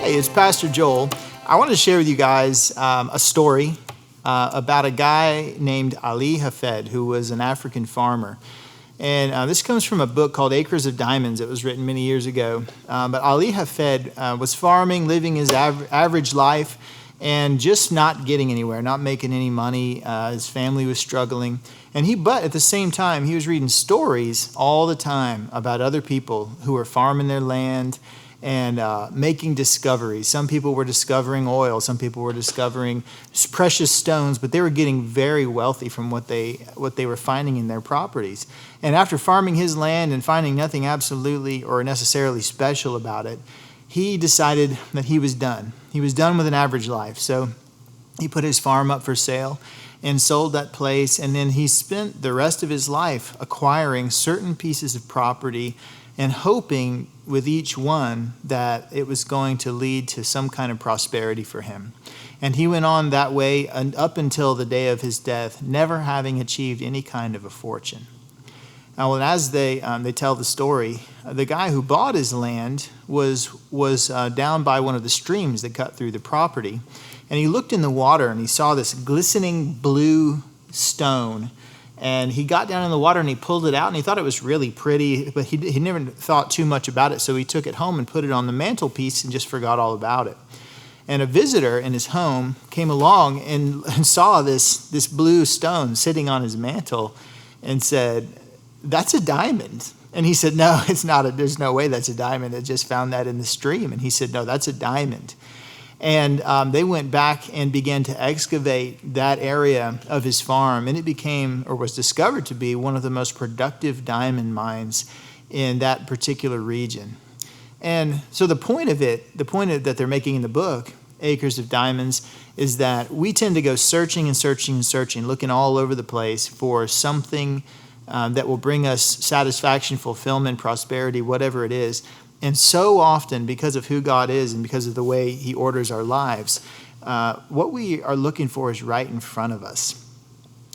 Hey, it's Pastor Joel. I want to share with you guys a story about a guy named Ali Hafed, who was an African farmer. And this comes from a book called Acres of Diamonds. It was written many years ago. But Ali Hafed was farming, living his average life, and just not getting anywhere, not making any money. His family was struggling. But at the same time, he was reading stories all the time about other people who were farming their land and making discoveries. Some people were discovering oil. Some people were discovering precious stones, but they were getting very wealthy from what they were finding in their properties. And after farming his land and finding nothing absolutely or necessarily special about it, he decided that he was done. He was done with an average life. So he put his farm up for sale and sold that place. And then he spent the rest of his life acquiring certain pieces of property and hoping with each one that it was going to lead to some kind of prosperity for him. And he went on that way up until the day of his death, never having achieved any kind of a fortune. Now, as they tell the story, the guy who bought his land was down by one of the streams that cut through the property. And he looked in the water and he saw this glistening blue stone. And he got down in the water and he pulled it out and he thought it was really pretty, but he never thought too much about it. So he took it home and put it on the mantelpiece and just forgot all about it. And a visitor in his home came along and saw this blue stone sitting on his mantle and said, "That's a diamond." And he said, "No, it's not. There's no way that's a diamond. I just found that in the stream." And he said, "No, that's a diamond." And they went back and began to excavate that area of his farm, and it became, or was discovered to be, one of the most productive diamond mines in that particular region. And so the point that they're making in the book, Acres of Diamonds, is that we tend to go searching and searching and searching, looking all over the place for something that will bring us satisfaction, fulfillment, prosperity, whatever it is. And so often, because of who God is and because of the way he orders our lives, what we are looking for is right in front of us.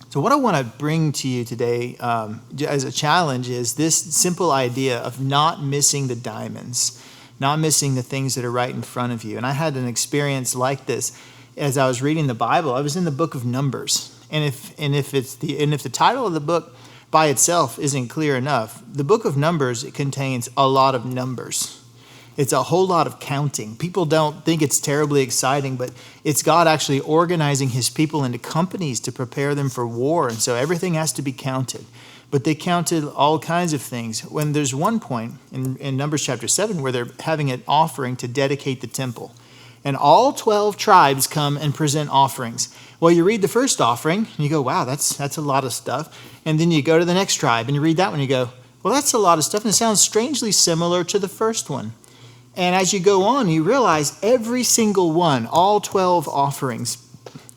So what I want to bring to you today as a challenge is this simple idea of not missing the diamonds, not missing the things that are right in front of you. And I had an experience like this as I was reading the Bible. I was in the book of Numbers. And if the title of the book by itself isn't clear enough, the book of Numbers, it contains a lot of numbers. It's a whole lot of counting. People don't think it's terribly exciting, but it's God actually organizing his people into companies to prepare them for war. And so everything has to be counted. But they counted all kinds of things. When there's one point in Numbers chapter 7 where they're having an offering to dedicate the temple. And all 12 tribes come and present offerings. Well, you read the first offering, and you go, wow, that's a lot of stuff. And then you go to the next tribe, and you read that one, and you go, well, that's a lot of stuff, and it sounds strangely similar to the first one. And as you go on, you realize every single one, all 12 offerings,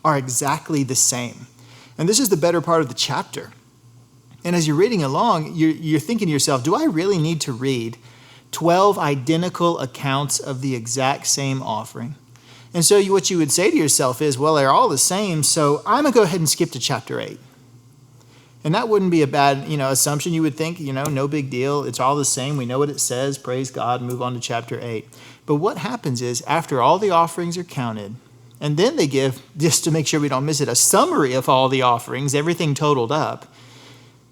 are exactly the same. And this is the better part of the chapter. And as you're reading along, you're thinking to yourself, do I really need to read 12 identical accounts of the exact same offering? And so what you would say to yourself is, well, they're all the same, so I'm going to go ahead and skip to chapter 8. And that wouldn't be a bad, assumption. You would think, no big deal. It's all the same. We know what it says. Praise God. Move on to chapter 8. But what happens is, after all the offerings are counted, and then they give, just to make sure we don't miss it, a summary of all the offerings, everything totaled up,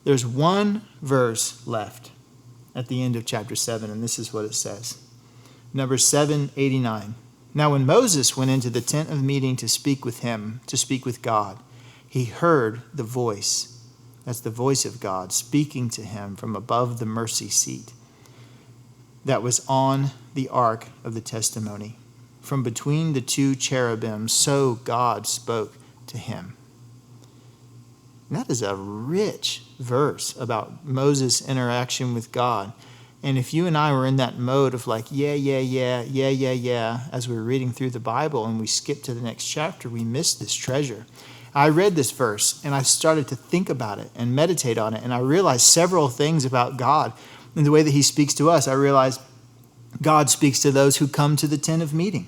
there's one verse left at the end of chapter 7, and this is what it says. Numbers 7:89. Now when Moses went into the tent of meeting to speak with God, he heard the voice. That's the voice of God speaking to him from above the mercy seat that was on the ark of the testimony. From between the two cherubim, so God spoke to him. And that is a rich verse about Moses' interaction with God. And if you and I were in that mode of like, yeah, as we were reading through the Bible and we skip to the next chapter, we missed this treasure. I read this verse and I started to think about it and meditate on it. And I realized several things about God and the way that he speaks to us. I realized God speaks to those who come to the tent of meeting.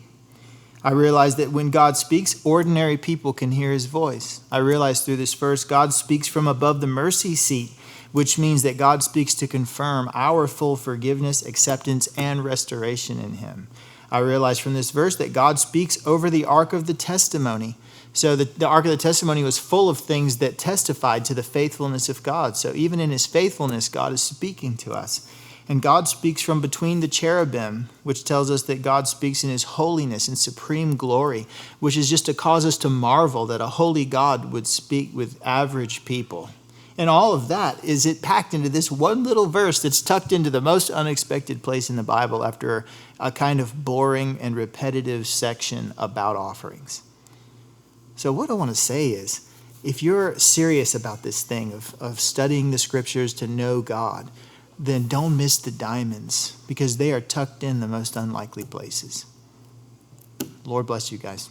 I realized that when God speaks, ordinary people can hear his voice. I realized through this verse, God speaks from above the mercy seat, which means that God speaks to confirm our full forgiveness, acceptance, and restoration in him. I realized from this verse that God speaks over the ark of the testimony. So the ark of the testimony was full of things that testified to the faithfulness of God. So even in his faithfulness, God is speaking to us. And God speaks from between the cherubim, which tells us that God speaks in his holiness and supreme glory, which is just to cause us to marvel that a holy God would speak with average people. And all of that is it packed into this one little verse that's tucked into the most unexpected place in the Bible after a kind of boring and repetitive section about offerings. So what I want to say is, if you're serious about this thing of studying the scriptures to know God, then don't miss the diamonds, because they are tucked in the most unlikely places. Lord bless you guys.